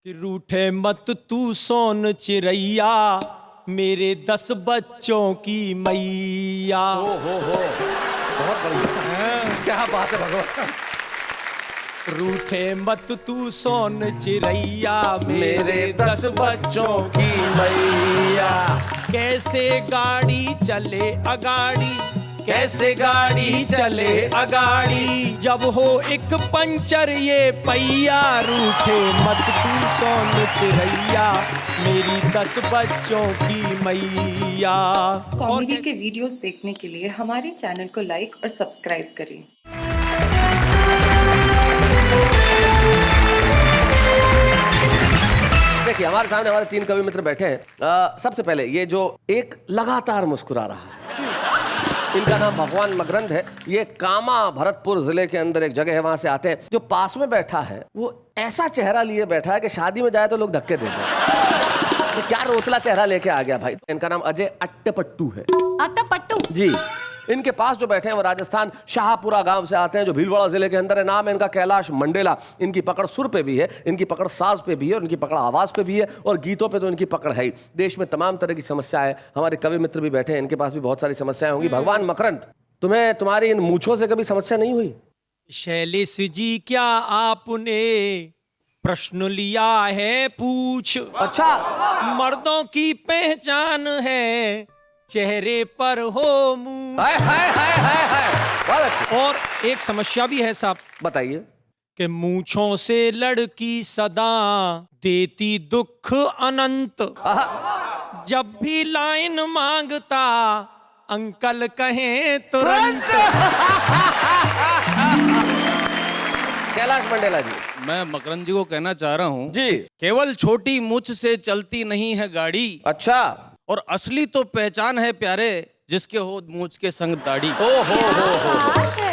कि रूठे मत तू सोन चिरैया मेरे 10 बच्चों की मैया। हो बहुत बढ़िया, क्या बात है भगवान। रूठे मत तू सोन चिरैया मेरे 10 बच्चों की मैया। कैसे गाड़ी चले अगाड़ी, कैसे गाड़ी चले अगाड़ी, जब हो एक पंचर ये पहिया। रूठे मत तू सोन चिरैया मेरी 10 बच्चों की मैया। कॉमेडी के वीडियोस देखने के लिए हमारे चैनल को लाइक और सब्सक्राइब करें। देखिए हमारे सामने हमारे 3 कवि मित्र बैठे हैं। सबसे पहले ये जो एक लगातार मुस्कुरा रहा है, इनका नाम भगवान मकरंद है। ये कामा भरतपुर जिले के अंदर एक जगह है, वहां से आते हैं। जो पास में बैठा है वो ऐसा चेहरा लिए बैठा है कि शादी में जाए तो लोग धक्के देते हैं। तो क्या रोतला चेहरा लेके आ गया भाई। इनका नाम अजय अट्टपट्टू है। अट्टपट्टू जी। इनके पास जो बैठे हैं वो राजस्थान शाहपुरा गांव से आते हैं, जो भीलवाड़ा जिले के अंदर है। नाम है इनका कैलाश मंडेला। इनकी पकड़ सुर पे भी है, इनकी पकड़ साज पे भी है, और इनकी पकड़ आवाज पे भी है, और गीतों पे तो इनकी पकड़ है ही। देश में तमाम तरह की समस्याएं, हमारे कवि मित्र भी बैठे हैं, इनके पास भी बहुत सारी समस्याएं होंगी। भगवान मकरंद, तुम्हें तुम्हारी इन मूछों से कभी समस्या नहीं हुई? शैलेश जी क्या आपने प्रश्न लिया है पूछ। अच्छा, मर्दों की पहचान है चेहरे पर हो मूंछ। हाय हाय हाय हाय हाय, बहुत अच्छा। और एक समस्या भी है साहब बताइए। कि मूंछों से लड़की सदा देती दुख अनंत। जब भी लाइन मांगता अंकल कहें तुरंत। कैलाश मंडेला जी, मैं मकरंद जी को कहना चाह रहा हूँ जी। केवल छोटी मूछ से चलती नहीं है गाड़ी, अच्छा। और असली तो पहचान है प्यारे जिसके हो मूछ के संग दाढ़ी। ओ हो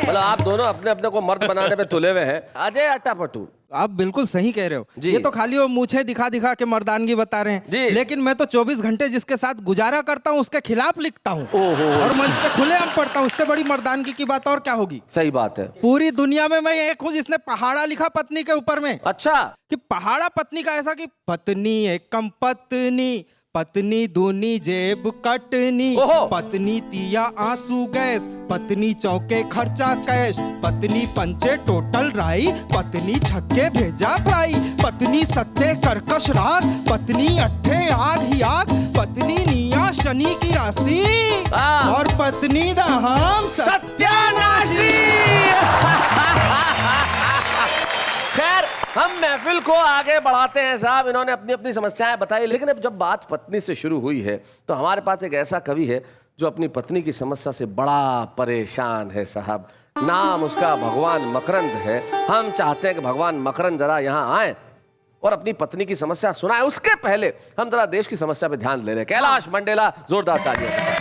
मतलब आप दोनों अपने अपने को मर्द बनाने पे तुले हुए हैं। अजय अट्टापट्टू, आप बिल्कुल सही कह रहे हो जी। ये तो खाली वो मूछें दिखा दिखा के मर्दानगी बता रहे जी। हैं, लेकिन मैं तो 24 घंटे जिसके साथ गुजारा करता हूँ उसके खिलाफ लिखता हूँ और मंच पे खुलेआम पढ़ता हूँ। इससे बड़ी मर्दानगी की बात और क्या होगी। सही बात है। पूरी दुनिया में मैं एक हूँ जिसने पहाड़ा लिखा पत्नी के ऊपर में। अच्छा, कि पहाड़ा पत्नी का ऐसा कि पत्नी एकम पत्नी, पत्नी दूनी जेब कटनी, ओहो। पत्नी तिया आंसू गैस, पत्नी चौके खर्चा कैश, पत्नी पंचे टोटल राई, पत्नी छक्के भेजा फ्राई, पत्नी सत्ते कर्कश राग, पत्नी अट्ठे आग ही आग, पत्नी निया शनि की राशि, और पत्नी दहाम सत्यानाशी। खैर, हम महफिल को आगे बढ़ाते हैं साहब। इन्होंने अपनी अपनी समस्याएं बताई, लेकिन अब जब बात पत्नी से शुरू हुई है तो हमारे पास एक ऐसा कवि है जो अपनी पत्नी की समस्या से बड़ा परेशान है साहब। नाम उसका भगवान मकरंद है। हम चाहते हैं कि भगवान मकरंद जरा यहाँ आए और अपनी पत्नी की समस्या सुनाए। उसके पहले हम जरा देश की समस्या पे ध्यान ले लें। कैलाश मंडेला, जोरदार तालियों के साथ।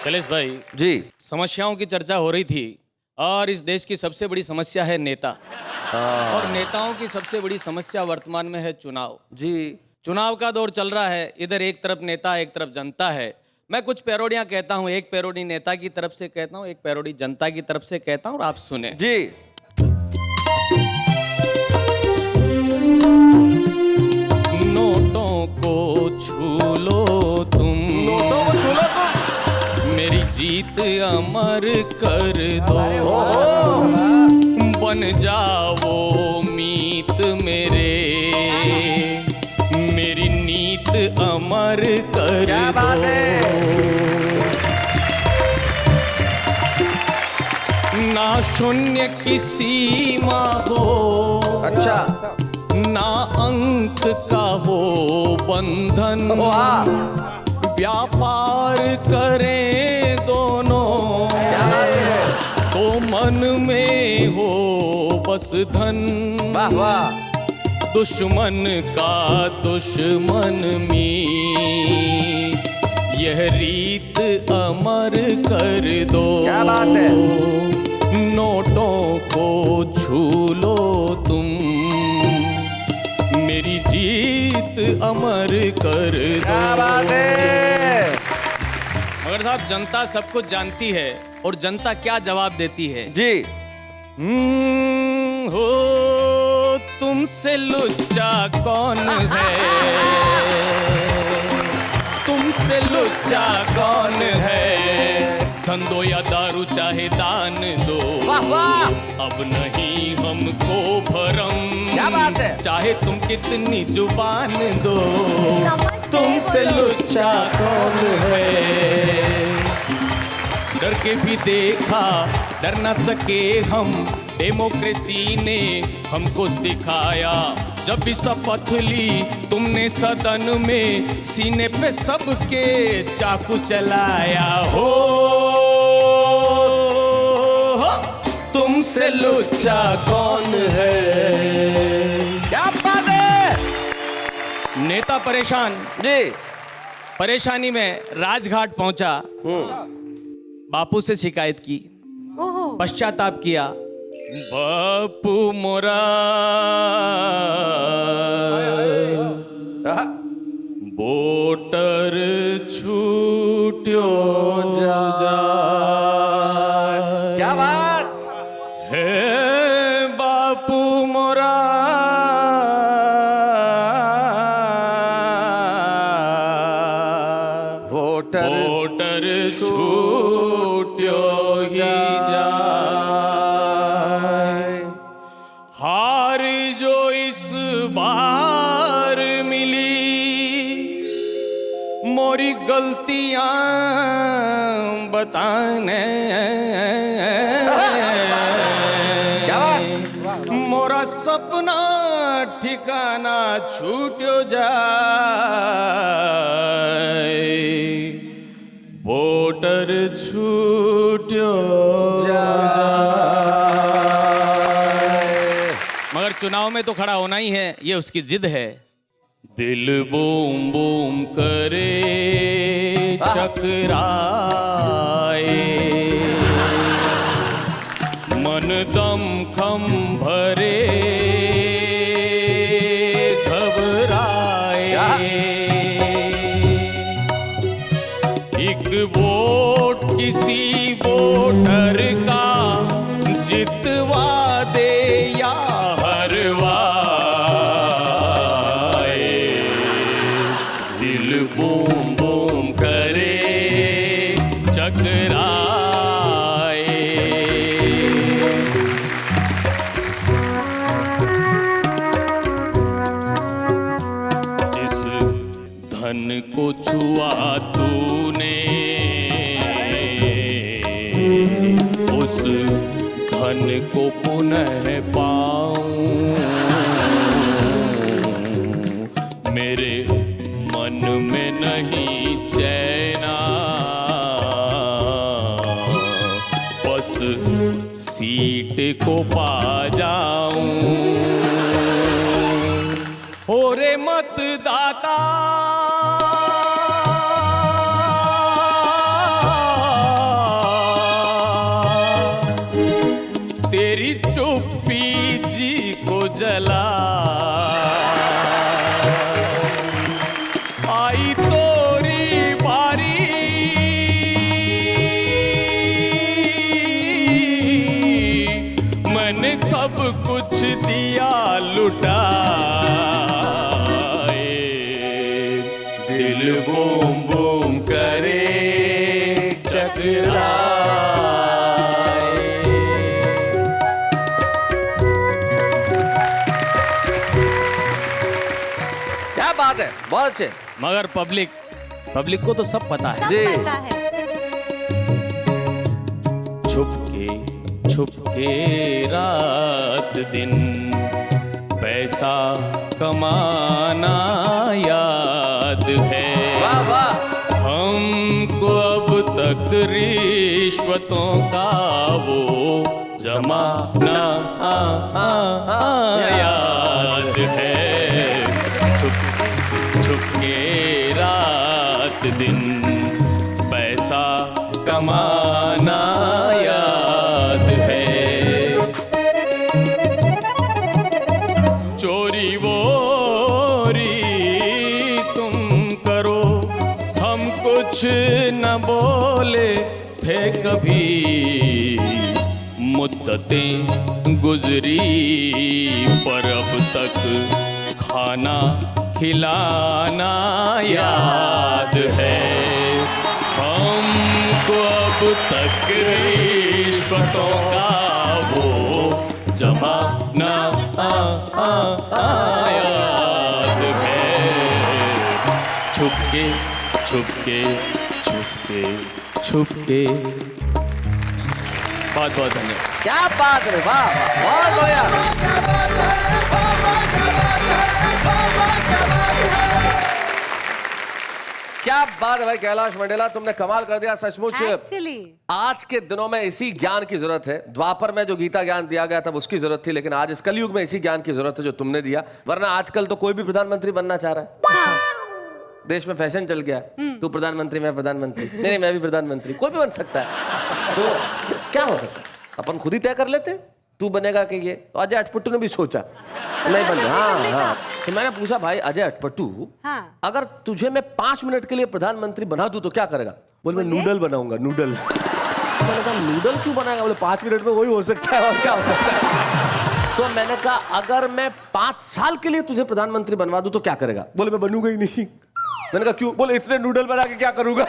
शैलेश भाई जी। समस्याओं की चर्चा हो रही थी, और इस देश की सबसे बड़ी समस्या है नेता। और नेताओं की सबसे बड़ी समस्या वर्तमान में है चुनाव। जी। चुनाव का दौर चल रहा है, इधर एक तरफ नेता एक तरफ जनता है। मैं कुछ पैरोडियां कहता हूं, एक पैरोडी नेता की तरफ से कहता हूं, एक पैरोडी जनता की तरफ से कहता हूं, और आप सुने जी। नोटों को छू लो तुम, नोटों को छू लो तुम, मेरी जीत अमर कर दो, बन जाओ मीत मेरे, मेरी नीत अमर कर दो। ना शून्य की सीमा हो, अच्छा, ना अंक का हो बंधन, व्यापार करें दोनों, तो मन में हो बस धन। वाह वाह। दुश्मन का दुश्मन मीत, यह रीत अमर कर दो। क्या बात है। नोटों को छू लो तुम, मेरी जीत अमर कर दो। क्या बात है। मगर साहब, जनता सब कुछ जानती है और जनता क्या जवाब देती है। जी। हो तुमसे लुच्चा कौन है, तुमसे लुच्चा कौन है, धन दो या दारू चाहे दान दो, वाह वाह, अब नहीं हमको भरम, क्या बात है, चाहे तुम कितनी जुबान दो, तुमसे लुच्चा कौन है। डर के भी देखा डर न सके हम, डेमोक्रेसी ने हमको सिखाया, जब भी शपथ ली तुमने सदन में, सीने पे सबके चाकू चलाया। हो तुमसे लुच्चा कौन है। क्या बात है। नेता परेशान, जी। परेशानी में राजघाट पहुंचा, बापू से शिकायत की, पश्चाताप किया, बापू मोरा वोटर छूट्यो जा। क्या बात है बापू मोरा वोटर छूट्यो ही जा। हार जो इस बार मिली, मोरी गलतियां बताने, क्या बात। मोरा सपना ठिकाना छूट्यो जाए, वोटर छूट्यो जाए। मगर चुनाव में तो खड़ा होना ही है, ये उसकी जिद है। दिल बूम बूम करे चकराए, मन दम खम भरे घबराए, एक वोट किसी वोटर का जितवा दे या हरवाए, दिल बूम बूम करे चकराए। जिस धन को छुआ तूने, उस धन को पुनः पाऊं, मेरे मन में नहीं चैना, बस सीट को पा जाऊं। हो रे मतदाता तेरी चुप्पी जी को जला, आई तोरी बारी मैंने सब कुछ दिया लुटाए, दिल बूम बूम करे चकराए। क्या बात है, बहुत अच्छे। मगर पब्लिक को तो सब पता है। जी। छुप के रात दिन पैसा कमाना याद है, वाह वाह, हमको अब तक रिश्वतों का वो जमाना याद है। छुप के रात दिन पैसा कमाना याद है, चोरी वोरी तुम करो, हम कुछ न बोले थे कभी मुद्दतें गुजरी, पर अब तक खाना खिलाना याद है हमको, अब तक रिश्वतों का वो जमाना याद है। छुपके छुपके छुपके छुपके। बहुत बहुत धन्यवाद। क्या बात है, वाह वाह, बहुत बढ़िया। क्या बात है भाई कैलाश मंडेला, तुमने कमाल कर दिया सचमुच। एक्चुअली आज के दिनों में इसी ज्ञान की जरूरत है। द्वापर में जो गीता ज्ञान दिया गया था उसकी जरूरत थी, लेकिन आज इस कलयुग में इसी ज्ञान की जरूरत है जो तुमने दिया। वरना आजकल तो कोई भी प्रधानमंत्री बनना चाह रहा है। देश में फैशन चल गया, तू प्रधानमंत्री मैं प्रधानमंत्री, नहीं मैं भी प्रधानमंत्री, कोई भी बन सकता है। तो क्या हो सकता है, अपन खुद ही तय कर लेते, तू बनेगा कि ये। तो अजय अटपट्टू ने भी सोचा नहीं बन। हाँ हाँ, तो मैंने पूछा भाई अजय अटपट्टू, हाँ। अगर तुझे मैं 5 मिनट के लिए प्रधानमंत्री बना दूं तो क्या करेगा? बोले मैं नूडल बनाऊंगा, नूडल। मैंने कहा नूडल क्यों बनाएगा? बोले 5 मिनट में वही हो सकता है और क्या हो सकता है। तो मैंने कहा अगर मैं 5 साल के लिए तुझे प्रधानमंत्री बनवा दूं तो क्या करेगा? बोले मैं बनूंगा ही नहीं। मैंने कहा क्यों? बोले इतने नूडल बना के क्या करूंगा।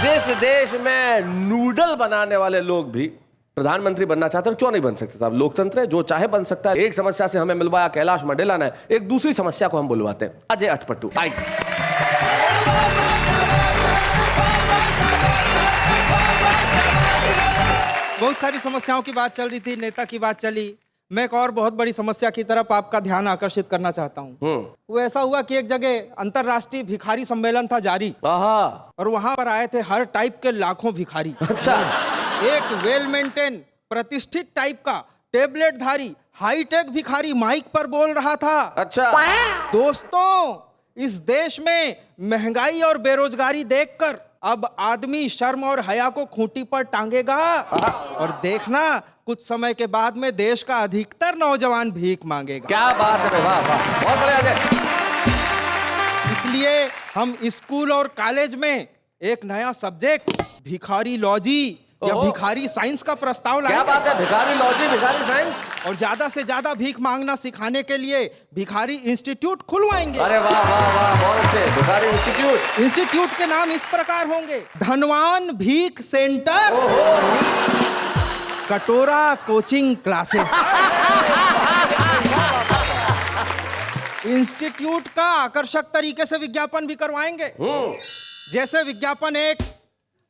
जिस देश में नूडल बनाने वाले लोग भी प्रधानमंत्री बनना चाहते हैं, क्यों नहीं बन सकते साहब? लोकतंत्र है, जो चाहे बन सकता है। एक समस्या से हमें मिलवाया कैलाश मंडेला ने, एक दूसरी समस्या को हम बुलवाते हैं अजय अटपट्टू। आइए। बहुत सारी समस्याओं की बात चल रही थी, नेता की बात चली। मैं एक और बहुत बड़ी समस्या की तरफ आपका ध्यान आकर्षित करना चाहता हूँ। वो ऐसा हुआ कि एक जगह अंतरराष्ट्रीय भिखारी सम्मेलन था जारी, आहा, और वहां पर आए थे हर टाइप के लाखों भिखारी। अच्छा, एक वेल मेंटेन प्रतिष्ठित टाइप का टेबलेटधारी हाईटेक भिखारी माइक पर बोल रहा था। अच्छा। दोस्तों, इस देश में महंगाई और बेरोजगारी देखकर अब आदमी शर्म और हया को खूंटी पर टांगेगा, और देखना कुछ समय के बाद में देश का अधिकतर नौजवान भीख मांगेगा। क्या बात है, वाह वाह, बहुत बढ़िया अजय। इसलिए हम स्कूल और कॉलेज में एक नया सब्जेक्ट भिखारी लॉजी या भिखारी साइंस का प्रस्ताव लाए। क्या बात है, भिखारी लॉजी, भिखारी साइंस। और ज्यादा से ज्यादा भीख मांगना सिखाने के लिए भिखारी इंस्टीट्यूट खुलवाएंगे। अरे वाह वाह वाह, बहुत अच्छे। भिखारी इंस्टीट्यूट। इंस्टीट्यूट के नाम इस प्रकार होंगे: धनवान भीख सेंटर, कटोरा कोचिंग क्लासेस। इंस्टीट्यूट का आकर्षक तरीके से विज्ञापन भी करवाएंगे। जैसे विज्ञापन एक: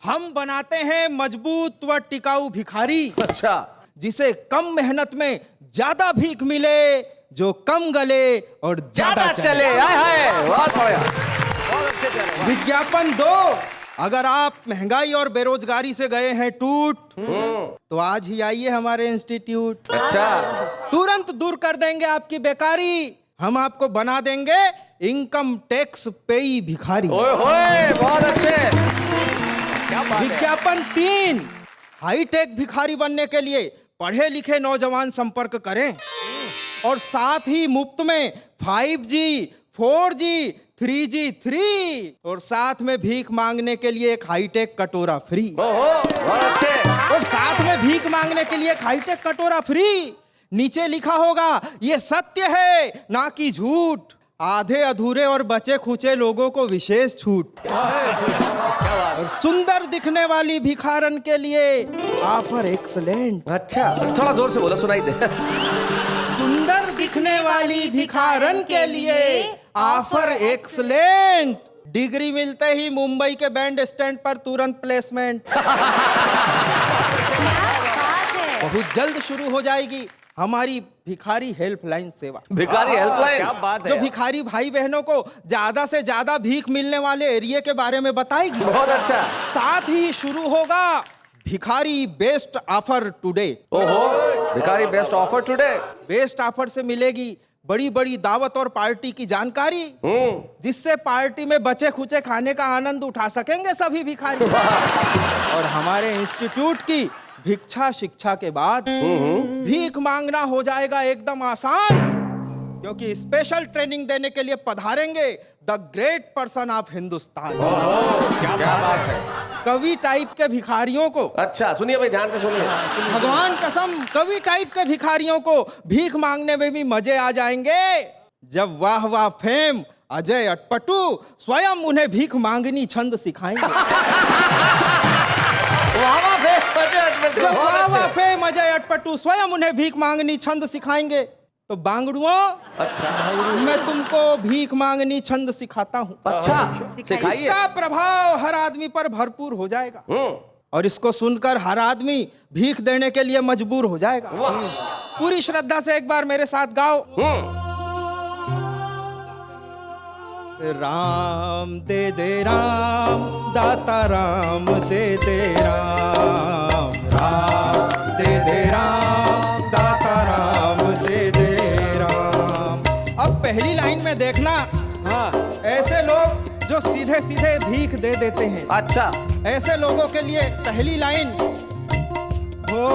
हम बनाते हैं मजबूत व टिकाऊ भिखारी, अच्छा, जिसे कम मेहनत में ज्यादा भीख मिले, जो कम गले और ज्यादा चले। हाय हाय, बहुत बढ़िया, बहुत अच्छे चले। विज्ञापन 2: अगर आप महंगाई और बेरोजगारी से गए हैं टूट, तो आज ही आइए हमारे इंस्टीट्यूट। अच्छा, तुरंत दूर कर देंगे आपकी बेकारी। हम आपको बना देंगे इनकम टैक्स पेई भिखारी। ओए होए, बहुत अच्छे। विज्ञापन 3: हाईटेक भिखारी बनने के लिए पढ़े लिखे नौजवान संपर्क करें, और साथ ही मुफ्त में 5G, 4G, 3G फ्री, और साथ में भीख मांगने के लिए एक हाईटेक कटोरा फ्री। ओहो, बहुत अच्छे। और साथ में भीख मांगने के लिए एक हाईटेक कटोरा फ्री। नीचे लिखा होगा ये सत्य है ना कि झूठ, आधे अधूरे और बचे खुचे लोगों को विशेष छूट, और सुंदर दिखने वाली भिखारन के लिए ऑफर एक्सलेंट। अच्छा, थोड़ा जोर से बोला, सुनाई दे। सुंदर दिखने वाली भिखारन के लिए ऑफर एक्सलेंट, डिग्री मिलते ही मुंबई के बैंड स्टैंड पर तुरंत प्लेसमेंट। बहुत जल्द शुरू हो जाएगी हमारी भिखारी हेल्पलाइन सेवा। भिखारी हेल्पलाइन, क्या बात है जो भिखारी भाई बहनों को ज्यादा से ज्यादा भीख मिलने वाले एरिया के बारे में बताएगी। बहुत अच्छा। साथ ही शुरू होगा भिखारी बेस्ट ऑफर टुडे। ओहो, भिखारी best offer today. Best offer से मिलेगी बड़ी बड़ी दावत और पार्टी की जानकारी, जिससे पार्टी में बचे खुचे खाने का आनंद उठा सकेंगे सभी भिखारी। और हमारे इंस्टीट्यूट की भिक्षा शिक्षा के बाद भीख मांगना हो जाएगा एकदम आसान, क्योंकि स्पेशल ट्रेनिंग देने के लिए पधारेंगे the great person of Hindustan. क्या बात है। कवि टाइप के भिखारियों को, अच्छा सुनिए भाई, ध्यान से सुनिए। भगवान कसम, कवि टाइप के भिखारियों को भीख मांगने में भी मजे आ जाएंगे जब वाह वाह फेम अजय अटपटू स्वयं उन्हें भीख मांगनी छंद सिखाएंगे। जब वाह वाह फेम अजय अटपटू स्वयं उन्हें भीख मांगनी छंद सिखाएंगे तो बांगड़ुओं, अच्छा मैं तुमको भीख मांगनी छंद सिखाता हूँ। अच्छा सिखाइए। इसका प्रभाव हर आदमी पर भरपूर हो जाएगा और इसको सुनकर हर आदमी भीख देने के लिए मजबूर हो जाएगा। पूरी श्रद्धा से एक बार मेरे साथ गाओ। राम दे दे राम, दाता राम दे दे राम, राम दे दे राम, दाता राम दे दे राम। अब पहली लाइन में देखना, हाँ, ऐसे लोग जो सीधे सीधे भीख दे देते हैं, अच्छा ऐसे लोगों के लिए पहली लाइन हो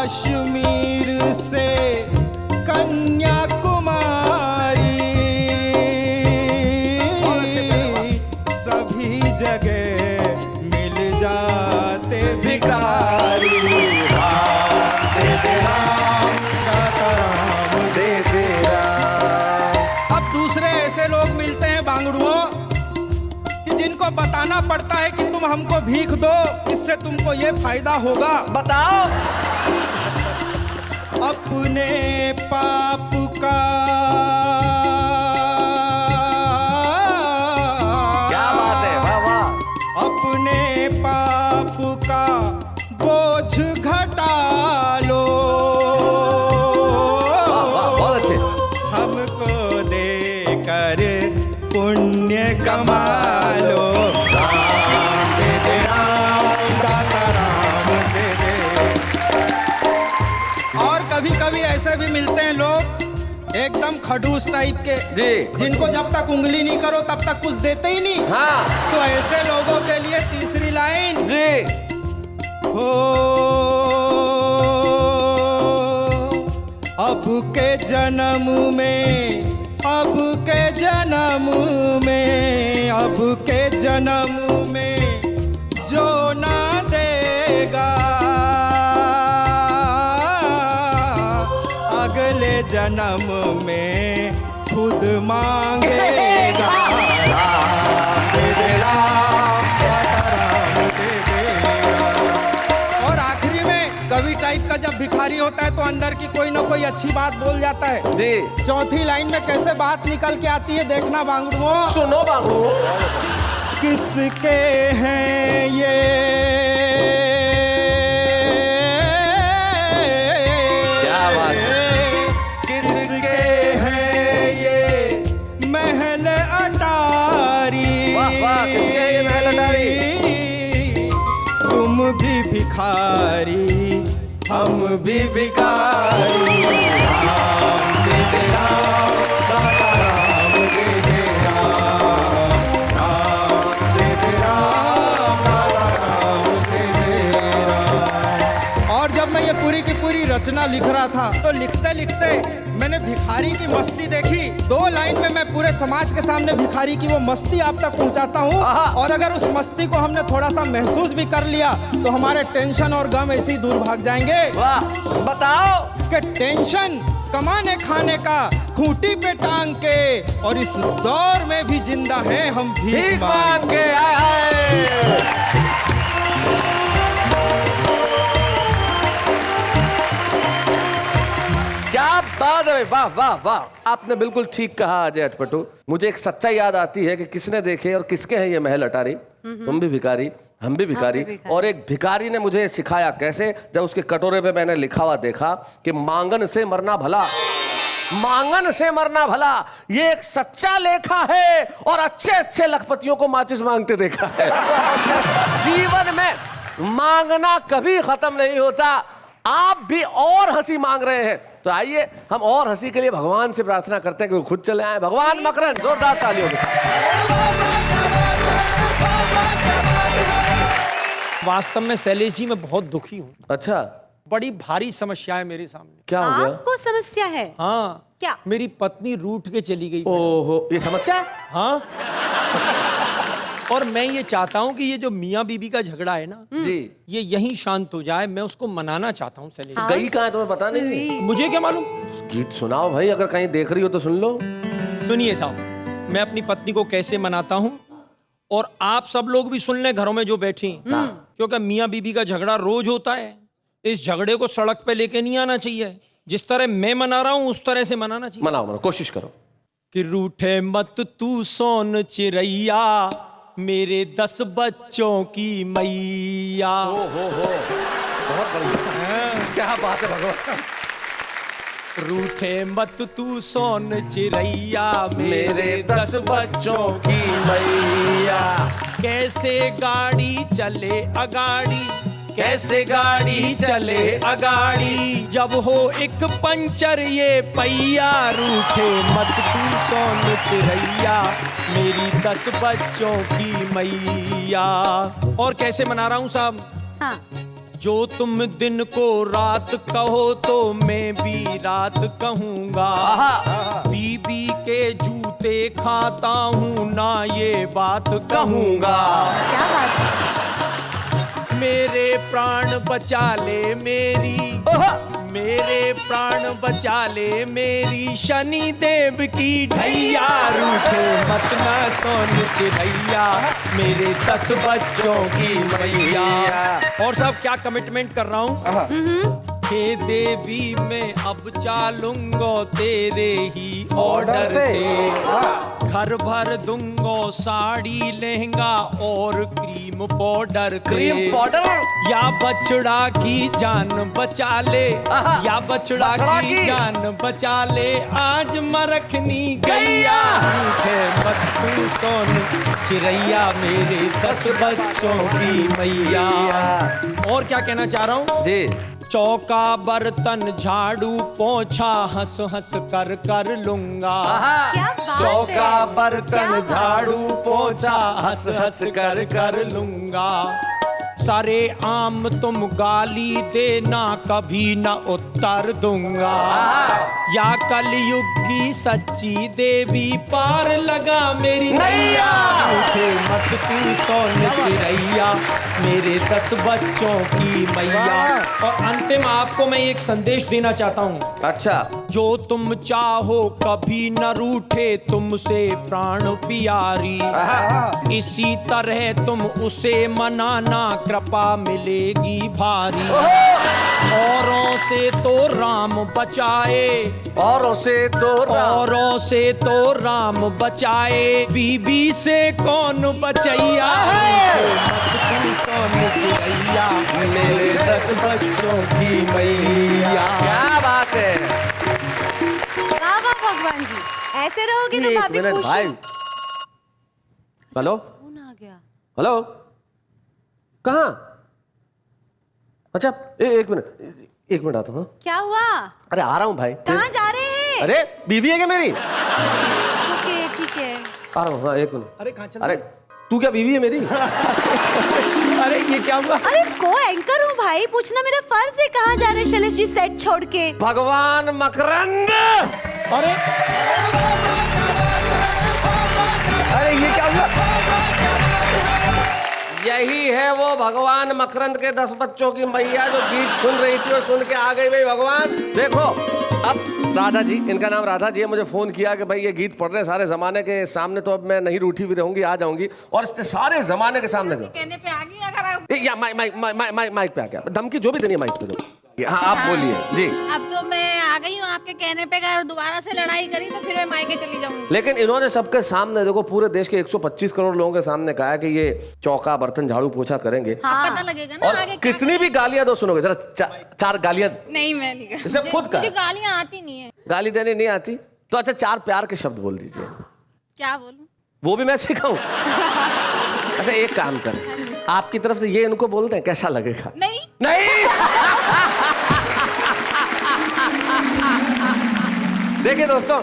कश्मीर से कन्याकुमारी सभी जगह मिल जाते भिखारी। राम दे दे राम, दाता राम दे दे राम। अब दूसरे ऐसे लोग मिलते हैं बांगड़ुओं कि जिनको बताना पड़ता है कि तुम हमको भीख दो, इससे तुमको ये फायदा होगा। बताओ। अपने पाप का क्या बात है, वाह वाह। अपने पाप का बोझ घटा लो, वाह वाह, बहुत अच्छे। हमको देकर पुण्य कमा लो। राम दे दे राम, दाता राम दे दे। और कभी कभी ऐसे भी मिलते हैं लोग एकदम खड़ूस टाइप के, जी, जिनको जब तक उंगली नहीं करो तब तक कुछ देते ही नहीं। हाँ तो ऐसे लोगों के लिए तीसरी लाइन जी। हो अब के जन्म में, अब के जन्म में, अब के जन्म में जो ना देगा अगले जन्म में खुद मांगेगा। राम दे दे राम, दाता राम दे दे राम। और आखिरी में कवि टाइप का जब भिखारी होता है तो अंदर की कोई ना कोई अच्छी बात बोल जाता है जी। चौथी लाइन में कैसे बात निकल के आती है देखना बांगड़ुओं। सुनो बाबू। किसके हैं ये क्या बात है। किसके हैं ये महल अटारी। वाह वाह, किसके हैं ये महल अटारी। तुम भी भिखारी, हम भी भिखारी। राम दे दे राम, दाता राम दे दे राम, राम दे दे राम, दाता राम दे दे राम। और जब मैं ये पूरी की पूरी रचना लिख रहा था तो लिखते लिखते मैंने भिखारी की मस्ती देखी। 2 लाइन में मैं पूरे समाज के सामने भिखारी की वो मस्ती आप तक पहुंचाता हूँ। और अगर उस मस्ती को हमने थोड़ा सा महसूस भी कर लिया तो हमारे टेंशन और गम ऐसे ही दूर भाग जाएंगे। वाह, बताओ। कि टेंशन कमाने खाने का खूंटी पे टांग के, और इस दौर में भी जिंदा हैं हम भीख मांग के। आए हाय। क्या बात है, वाह वाह वाह। आपने बिल्कुल ठीक कहा अजय अटपटू। मुझे एक सच्चाई याद आती है कि किसने देखे और किसके हैं ये महल अटारी। तुम भी भिखारी, हम भी भिखारी। और एक भिखारी ने मुझे सिखाया कैसे, जब उसके कटोरे पे मैंने लिखा हुआ देखा कि मांगन से मरना भला, मांगन से मरना भला। ये एक सच्चा लेखा है और अच्छे अच्छे लखपतियों को माचिस मांगते देखा है। जीवन में मांगना कभी खत्म नहीं होता। आप भी और हंसी मांग रहे हैं तो आइए हम और हंसी के लिए भगवान से प्रार्थना करते हैं कि वो खुद चले आए। भगवान मकरंद, जोरदार तालियों के साथ। वास्तव में शैलेश जी मैं बहुत दुखी हूँ, अच्छा, बड़ी भारी समस्या है मेरे सामने। क्या हो गया? आपको समस्या है? हाँ, क्या? मेरी पत्नी रूठ के चली गई। ओहो, ये समस्या है? हाँ। और मैं ये चाहता हूँ कि ये जो मियाँ बीबी का झगड़ा है ना, जी, ये यहीं शांत हो जाए। मैं उसको मनाना चाहता हूँ शैलेश। गई कहाँ है तुम्हें पता नहीं? मुझे क्या मालूम? गीत सुनाओ भाई, अगर कहीं देख रही हो तो सुन लो। सुनिए साहब, मैं अपनी पत्नी को कैसे मनाता हूँ, और आप सब लोग भी सुन लें घरों में जो बैठी हैं, क्योंकि मियाँ बीबी का झगड़ा रोज होता है। इस झगड़े को सड़क पे लेके नहीं आना चाहिए। जिस तरह मैं मना रहा हूँ उस तरह से मनाना चाहिए। मनाओ मनाओ, कोशिश करो। कि रूठे मत तू सोन चिरैया, मेरे 10 बच्चों की मैया। हो बहुत बढ़िया, क्या बात है भगवान। रूठे मत तू सोन चिरैया, मेरे 10 बच्चों की मैया। कैसे गाड़ी चले अगाड़ी, कैसे गाड़ी चले अगाड़ी, जब हो एक पंचर ये पहिया। रूठे मत तू सोन चिरैया, मेरी 10 बच्चों की मैया। और कैसे मना रहा हूं साहब? हाँ। जो तुम दिन को रात कहो तो मैं भी रात कहूंगा। बीबी के जूते खाता हूँ ना ये बात कहूंगा। क्या बात है? मेरे प्राण बचा ले मेरी, मेरे प्राण बचा ले मेरी, शनि देव की ढैया। रूठे मत ना सोन चिरैया, मेरे 10 बच्चों की मैया। और सब क्या कमिटमेंट कर रहा हूँ? हे देवी मैं अब चालूंगा तेरे ही ऑर्डर से। घर भर दूंगा साड़ी लहंगा और क्रीम पाउडर। Cream powder? या बछड़ा की जान बचा ले, या बछड़ा की जान बचा ले, आज मरखनी गैया। रूठे मत तू सोन चिरैया, मेरे 10 बच्चों की मैया। और क्या कहना चाह रहा हूँ जी? चौका बर्तन झाड़ू पोछा हंस हंस कर कर लूंगा। क्या बात है? चौका बर्तन क्या बात? झाड़ू पोछा हंस हंस कर कर लूंगा। सारे आम तुम गाली देना, कभी न उत्तर दूंगा। या कलयुग की सच्ची देवी, पार लगा मेरी नैया। रूठे मत तू सोन चिरैया, मेरे 10 बच्चों की मैया। और अंतिम आपको मैं एक संदेश देना चाहता हूँ। अच्छा। जो तुम चाहो कभी न रूठे तुमसे प्राण प्यारी, इसी तरह तुम उसे मनाना, कृपा मिलेगी भारी। औरों से तो राम बचाए, औरों से तो औरों से तो राम बचाए, बीबी से कौन बचैया। मत तू सोन चिरैया, मेरे 10 बच्चों की मैया। क्या बात है। वाह वाह भगवान जी, ऐसे रहोगे तो एक भाभी मिनट खुश भाई। हैं। हेलो फोन आ गया। हेलो, कहाँ? अच्छा एक मिनट आता हूँ। क्या हुआ? अरे आ रहा हूँ भाई। कहाँ जा रहे हैं? अरे बीवी है क्या मेरी? ओके ठीक है। आ रहा हूँ, हाँ, 1 मिनट। अरे कहाँ चल अरे तू क्या बीवी है मेरी? अरे ये क्या हुआ? अरे को एंकर हूँ भाई, पूछना मेरा फर्ज है। कहाँ जा रहे शैलेश जी सेट छोड़ के? भगवान मकरंद। अरे अरे ये क्या हुआ? यही है वो भगवान मकरंद के 10 बच्चों की मैया जो गीत सुन रही थी और सुन के आ गई। भाई भगवान देखो, अब राधा जी, इनका नाम राधा जी है, मुझे फोन किया कि भाई ये गीत पढ़ रहे सारे जमाने के सामने, तो अब मैं नहीं रूठी भी रहूंगी, आ जाऊंगी। और इससे सारे जमाने के सामने कहने पे आ गई अगर या माइक पे आ गया, धमकी जो भी देनी है माइक पे दो। हाँ आप बोलिए जी। अब तो मैं आ गई हूँ आपके कहने पे, अगर दोबारा से लड़ाई करी तो फिर मैं मायके चली जाऊंगी। लेकिन इन्होंने सबके सामने, देखो पूरे देश के 125 करोड़ लोगों के सामने कहा है कि ये चौका बर्तन झाड़ू पोछा करेंगे। हाँ। पता लगेगा ना और आगे क्या कितनी भी गालियां दो, सुनोगे जरा 4 गालियां। नहीं मैं नहीं इसे खुद का मुझे गालियाँ आती नहीं है। गाली देनी नहीं आती तो अच्छा 4 प्यार के शब्द बोल दीजिए। क्या बोलूं? वो भी मैं सिखाऊं? अच्छा एक काम कर, आपकी तरफ से ये इनको बोलते हैं, कैसा लगेगा? नहीं देखिए दोस्तों,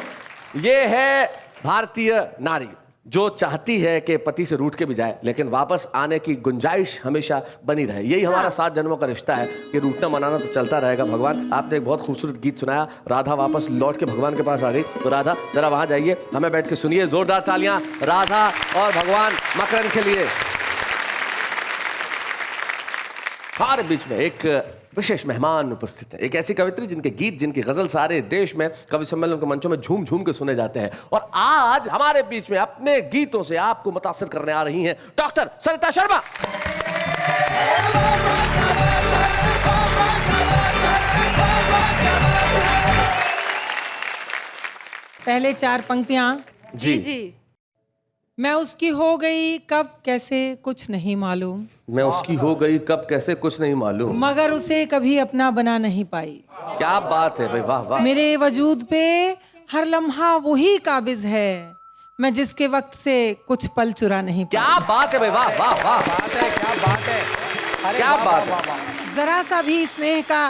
ये है भारतीय नारी, जो चाहती है कि पति से रूठ के भी जाए लेकिन वापस आने की गुंजाइश हमेशा बनी रहे। यही हमारा 7 जन्मों का रिश्ता है कि रूठना मनाना तो चलता रहेगा। भगवान, आपने एक बहुत खूबसूरत गीत सुनाया, राधा वापस लौट के भगवान के पास आ गई। तो राधा जरा वहां जाइए, हमें बैठ के सुनिए। जोरदार तालियां राधा और भगवान मकरन के लिए। हमारे बीच में एक विशेष मेहमान उपस्थित है, एक ऐसी कवित्री जिनके गीत, जिनकी गजल सारे देश में कवि सम्मेलन के मंचों में झूम झूम के सुने जाते हैं। और आज हमारे बीच में अपने गीतों से आपको मुतासिर करने आ रही हैं डॉक्टर सरिता शर्मा। पहले 4 पंक्तियां। जी जी। मैं उसकी हो गई कब कैसे कुछ नहीं मालूम, मैं उसकी हो गई कब कैसे कुछ नहीं मालूम, मगर उसे कभी अपना बना नहीं पाई। क्या बात है भाई, वाह वाह। मेरे वजूद पे हर लम्हा वही काबिज है, मैं जिसके वक्त से कुछ पल चुरा नहीं पाई। क्या बात है भाई, वाह वाह वाह। क्या बात है, क्या बात है। जरा सा भी स्नेह का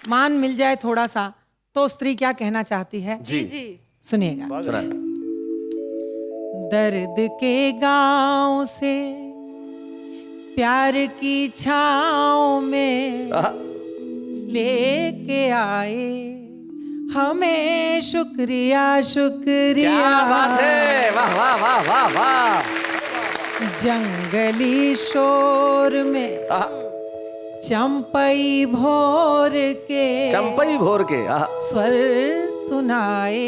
मान मिल जाए थोड़ा सा, तो स्त्री क्या कहना चाहती है। जी सुनिएगा। सुनाए। दर्द के गांव से प्यार की छाँव में लेके आए हमें, शुक्रिया शुक्रिया। क्या बात है, वाह वाह वाह वाह वाह। जंगली शोर में चंपई भोर के, चंपई भोर के स्वर सुनाए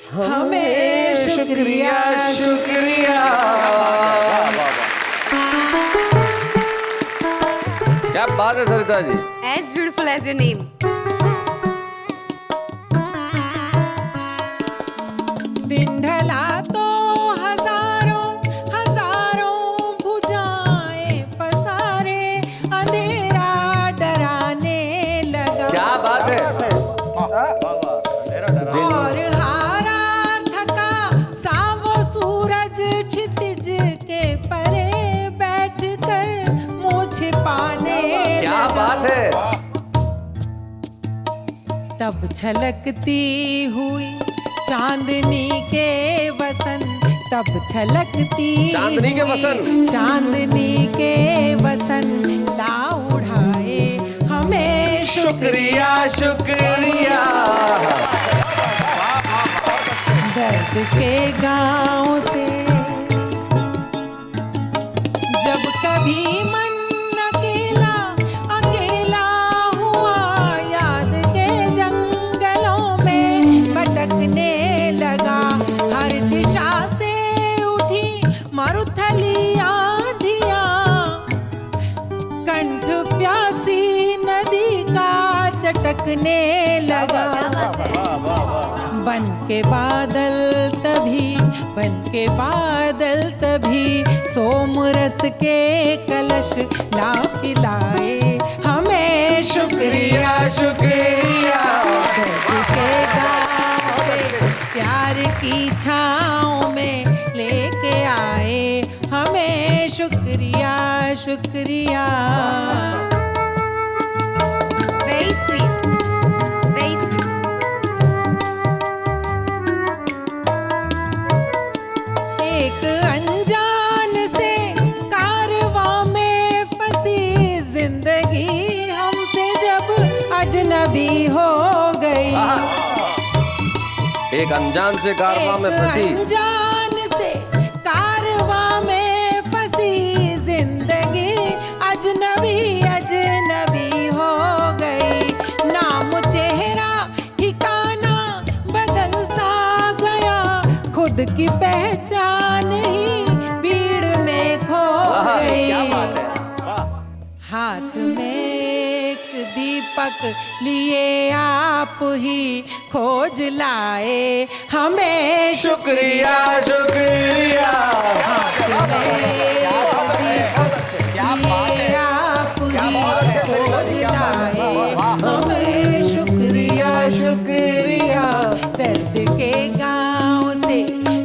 हमें, शुक्रिया शुक्रिया। क्या बात है Sarita ji. As beautiful as your name. दिन ढला तो हजारों हजारों भुजाएं पसारे, अंधेरा डराने लगा। क्या बात है। और हारा थका सा वो सूरज क्षितिज के परे बैठकर मुँह छिपाने क्या लगा। बात है। तब छलकती हुई चांदनी के वसन, तब छलकती चांदनी के वसन, चांदनी के वसन ला उड़ाए हमें, शुक्रिया शुक्रिया। दर्द के गांव से जब कभी मन अकेला अकेला हुआ, याद के जंगलों में भटकने लगा। हर दिशा से उठी मरुथली आंधियां, कंठ प्यासी नदी का चटकने लगा। बन के बादल तभी, बन के बादल तभी सोम रस के कलश ला पिलाए हमें, शुक्रिया शुक्रिया। दर्द के गाँव से प्यार की छाँव में लेके आए हमें, शुक्रिया शुक्रिया। Very sweet. Very sweet. एक अनजान से कारवां में फंसी जिंदगी हमसे जब अजनबी हो गई। एक अनजान से कारवां में फंसी, अनजान से कारवां में फंसी जिंदगी अजनबी अजनबी हो गई। नाम चेहरा ठिकाना बदल सा गया, खुद की पहचान ही भीड़ में खो गई। हाथ में एक दीपक लिए आप ही खोज लाए हमें, शुक्रिया शुक्रिया। हाथ में एक दीपक लिए आप ही खोज लाए हमें, शुक्रिया शुक्रिया। दर्द के गाँव से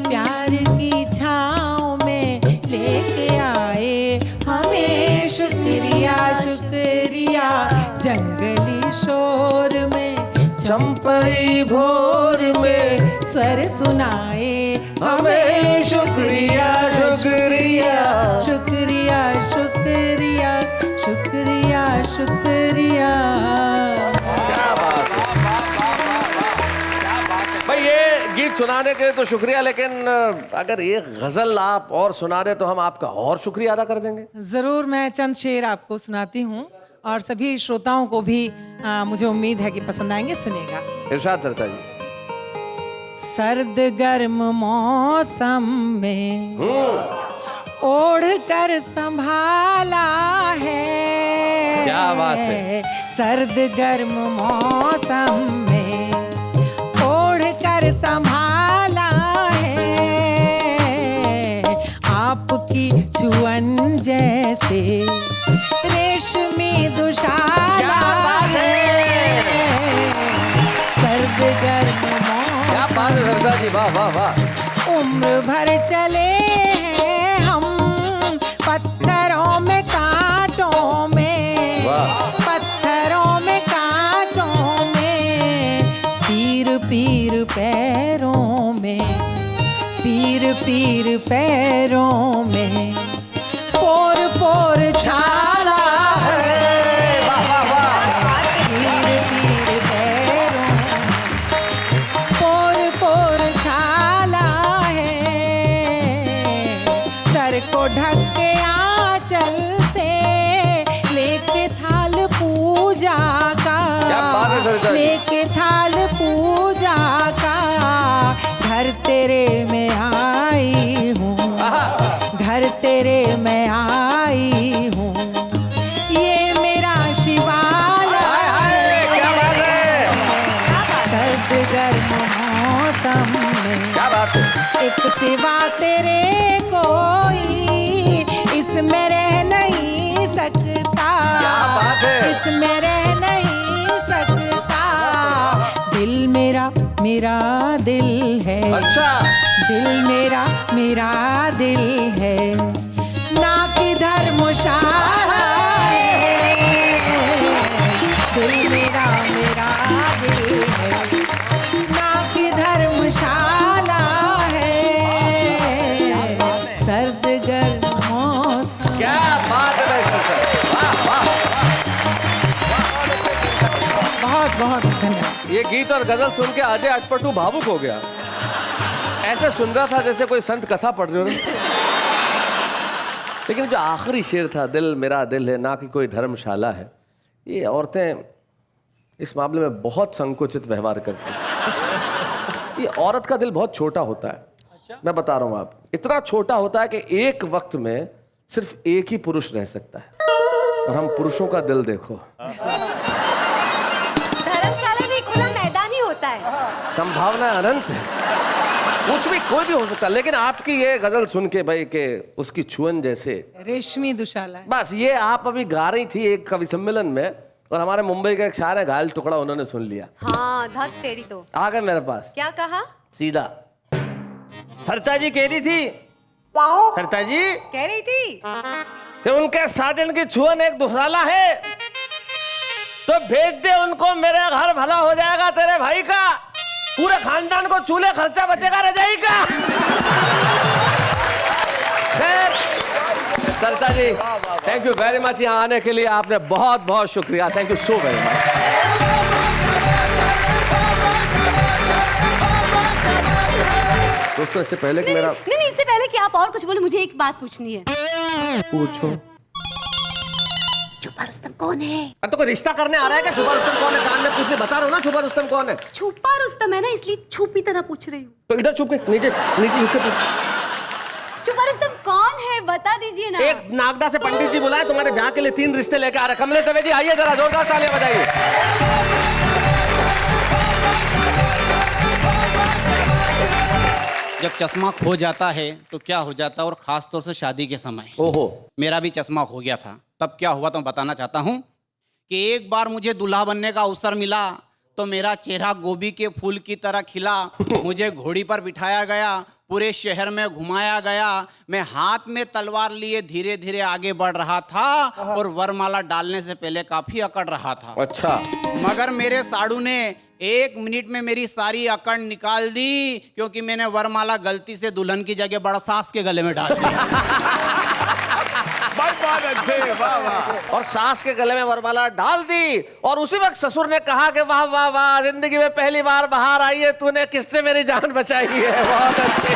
प्यार की छाँव में लेके आए हमें, शुक्रिया शुक्रिया। जंगली शोर में चंपई भोर में स्वर सुनाए हमें शुक्रिया शुक्रिया। शुक्रिया शुक्रिया शुक्रिया शुक्रिया। क्या बात है भाई, ये गीत सुनाने के लिए तो शुक्रिया, लेकिन अगर ये गजल आप और सुना दे तो हम आपका और शुक्रिया अदा कर देंगे। जरूर, मैं चंद शेर आपको सुनाती हूँ और सभी श्रोताओं को भी मुझे उम्मीद है कि पसंद आएंगे। सुनेगा। इरशाद सरता जी। सर्द गर्म मौसम में ओढ़ कर संभाला है। क्या बात है। सर्द गर्म मौसम में ओढ़ कर संभाला है। आपकी छुअन जैसे रेशमी दुशाला है। सर्द गर्म क्या बात है सरता जी, वाह वाह वाह। उम्र भर चले हैं हम पत्थरों में कांटों में। पत्थरों में कांटों में। पीर पीर पैरों में। पीर पीर पैरों में। पोर पोर छाला है। पीर पीर पैरों पोर पोर छाला है। सर को ढक के आंचल से लेके थाल पूजा का। क्या बात है सरदार जी। लेके थाल पूजा का। घर तेरे में आई हूँ। घर तेरे में आई हूँ। ये मेरा शिवाला है। क्या बात है। सर्द गर्म मौसम में क्या बात है। एक सिवा तेरे कोई इसमें रह नहीं सकता। क्या बात है। इसमें रह नहीं सकता। दिल मेरा मेरा दिल है। अच्छा। दिल मेरा मेरा दिल है। ना कि धर्मशाला है। दिल मेरा मेरा दिल है। ना कि धर्मशाला है। सर्द गर्म मौसम। क्या बात है सरदार, वाह वाह। बहुत बहुत धन्यवाद। ये गीत और गजल सुन के अजय अटपटू भावुक हो गया। ऐसे सुन रहा था जैसे कोई संत कथा पढ़ रहे हो। लेकिन जो आखिरी शेर था, दिल मेरा दिल है ना कि कोई धर्मशाला है, ये औरतें इस मामले में बहुत संकुचित व्यवहार करती हैं। ये औरत का दिल बहुत छोटा होता है। मैं बता रहा हूँ आप, इतना छोटा होता है कि एक वक्त में सिर्फ एक ही पुरुष रह सकता है। और हम पुरुषों का दिल देखो, धर्मशाला नहीं, खुला मैदान ही होता है। संभावना अनंत है, कुछ भी कोई भी हो सकता है। लेकिन आपकी ये गजल सुन के भाई के उसकी छुअन जैसे रेशमी दुशाला है। बस ये आप अभी गा रही थी एक कवि सम्मेलन में, और हमारे मुंबई का एक शायर है घायल टुकड़ा, उन्होंने सुन लिया। हाँ, धत तेरी तो। आ गए मेरे पास क्या कहा? सीधा। सरता जी कह रही थी, सरता जी कह रही थी कि उनके साजन की छुअन एक दुशाला है, तो भेज दे उनको, मेरे घर भला हो जाएगा तेरे भाई का, पूरे खानदान को चूल्हे खर्चा बचेगा रजाई का। सरता जी थैंक यू वेरी मच, यहाँ आने के लिए आपने बहुत बहुत शुक्रिया। Thank you so very much. दोस्तों इससे पहले कि मेरा नहीं, इससे पहले कि आप और कुछ बोले, मुझे एक बात पूछनी है। पूछो। छुपा रुस्तम कौन है? अब तो कोई रिश्ता करने आ रहा है क्या? छुपा रुस्तम कौन है? कान में पूछने बता रहा हूँ ना, छुपा रुस्तम कौन है। छुपा रुस्तम है ना, इसलिए छुपी तरह पूछ रही हूँ। तो इधर छुप के नीचे नीचे झुक के पूछ। छुपा रुस्तम कौन है, बता दीजिए ना। एक नागदा से पंडित जी बुलाए, तुम्हारे ब्याह के लिए 3 रिश्ते लेके आ रहे। कमले दवे जी आइए, जरा जोरदार तालियां बजाइए। जब चश्मा खो जाता है तो क्या हो जाता है, और खास तौर से शादी के समय। ओहो। मेरा भी चश्मा खो गया था। तब क्या हुआ तो बताना चाहता हूँ कि एक बार मुझे दूल्हा बनने का अवसर मिला तो मेरा चेहरा गोभी के फूल की तरह खिला। मुझे घोड़ी पर बिठाया गया, पूरे शहर में घुमाया गया। मैं हाथ में तलवार लिए धीरे धीरे आगे बढ़ रहा था और वरमाला डालने से पहले काफी अकड़ रहा था। अच्छा। मगर मेरे साड़ू ने 1 मिनट में मेरी सारी अकड़ निकाल दी, क्योंकि मैंने वरमाला गलती से दुल्हन की जगह बड़ा सास के गले में डाल दी। बहुत अच्छे, वाह वाह। और सास के गले में वरमाला डाल दी, और उसी वक्त ससुर ने कहा कि वाह वाह वाह, जिंदगी में पहली बार बाहर आई है तूने, किससे मेरी जान बचाई है। बहुत अच्छे,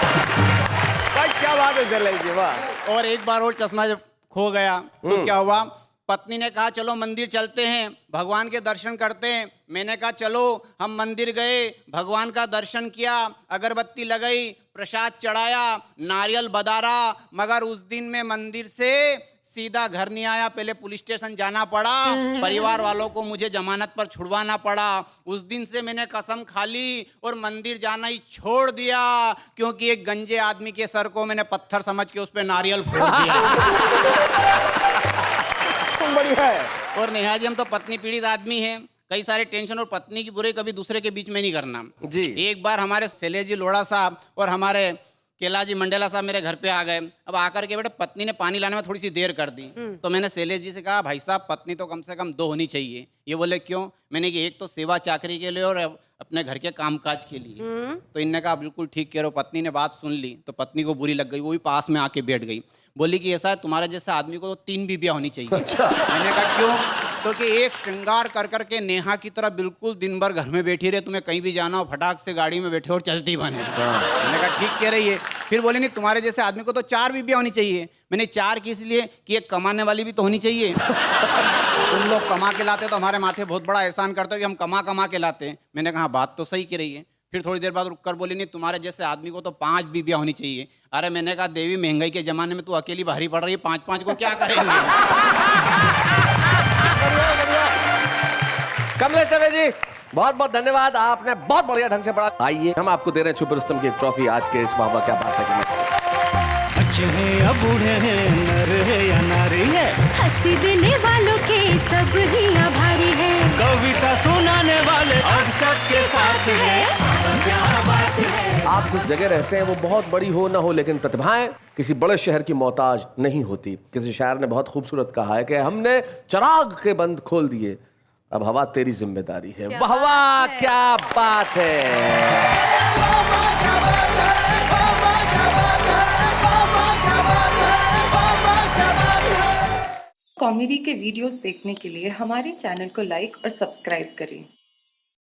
क्या बात है शैलेश जी, वाह। और एक बार और चश्मा जब खो गया तो क्या हुआ, पत्नी ने कहा चलो मंदिर चलते हैं, भगवान के दर्शन करते हैं। मैंने कहा चलो, हम मंदिर गए, भगवान का दर्शन किया, अगरबत्ती लगाई, प्रसाद चढ़ाया, नारियल बदारा, मगर उस दिन मैं मंदिर से सीधा घर नहीं आया, पहले पुलिस स्टेशन जाना पड़ा, परिवार वालों को मुझे जमानत पर छुड़वाना पड़ा। उस दिन से मैंने कसम खा ली और मंदिर जाना ही छोड़ दिया, क्योंकि एक गंजे आदमी के सर को मैंने पत्थर समझ के उस पर नारियल फोड़ दिया। बढ़िया है। और नेहा जी, हम तो पत्नी पीड़ित आदमी हैं, कई सारे टेंशन, और पत्नी की बुराई कभी दूसरे के बीच में नहीं करना जी। एक बार हमारे शैलेश जी लोढ़ा साहब और हमारे केला जी मंडेला साहब मेरे घर पे आ गए। अब आकर के बेटे पत्नी ने पानी लाने में थोड़ी सी देर कर दी, तो मैंने शैलेश जी से कहा भाई साहब पत्नी तो कम से कम 2 होनी चाहिए। ये बोले क्यों? मैंने कि एक तो सेवा चाकरी के लिए और अपने घर के कामकाज के लिए। तो इनने कहा बिल्कुल ठीक कह रहे हो। पत्नी ने बात सुन ली तो पत्नी को बुरी लग गई, वो भी पास में आके बैठ गई, बोली कि ऐसा है तुम्हारे जैसे आदमी को तो 3 बीबियां होनी चाहिए। अच्छा। मैंने कहा क्यों? क्योंकि एक श्रृंगार कर करके नेहा की तरह बिल्कुल दिन भर घर में बैठी रहे, तुम्हें कहीं भी जाना हो फटाक से गाड़ी में बैठे और चलती बने। मैंने कहा ठीक कह रही है। फिर बोले नहीं तुम्हारे जैसे आदमी को तो 4 बीबियां होनी चाहिए। मैंने 4 की इसलिए कि एक कमाने वाली भी तो होनी चाहिए। तुम लोग कमा के लाते तो हमारे माथे बहुत बड़ा एहसान करते हो कि हम कमा के लाते हैं। मैंने कहा बात तो सही कह रही है। फिर थोड़ी देर बाद रुक कर बोली नहीं तुम्हारे जैसे आदमी को तो 5 बीबियां होनी चाहिए। अरे मैंने कहा देवी महंगाई के जमाने में तू अकेली भारी पड़ रही है, 5-5 को क्या करेंगे? कमलेश दवे जी बहुत बहुत धन्यवाद, आपने बहुत बढ़िया ढंग से पढ़ा। आइए हम आपको दे रहे हैं छुपे रुस्तम की एक ट्रॉफी आज के इस वाह वाह क्या बात है। बच्चे हैं या बूढ़े हैं, नर है या नारी है, हंसी देने वालों के सब ही आभारी है, कविता सुनाने वाले अब सबके साथ है। क्या बात है। आप जिस जगह रहते हैं वो बहुत बड़ी हो ना हो, लेकिन प्रतिभाएं किसी बड़े शहर की मोहताज नहीं होती। किसी शायर ने बहुत खूबसूरत कहा है कि हमने चिराग के बंद खोल दिए, अब हवा तेरी जिम्मेदारी है। वाह वाह क्या बात है। कॉमेडी के वीडियोस देखने के लिए हमारे चैनल को लाइक और सब्सक्राइब करें।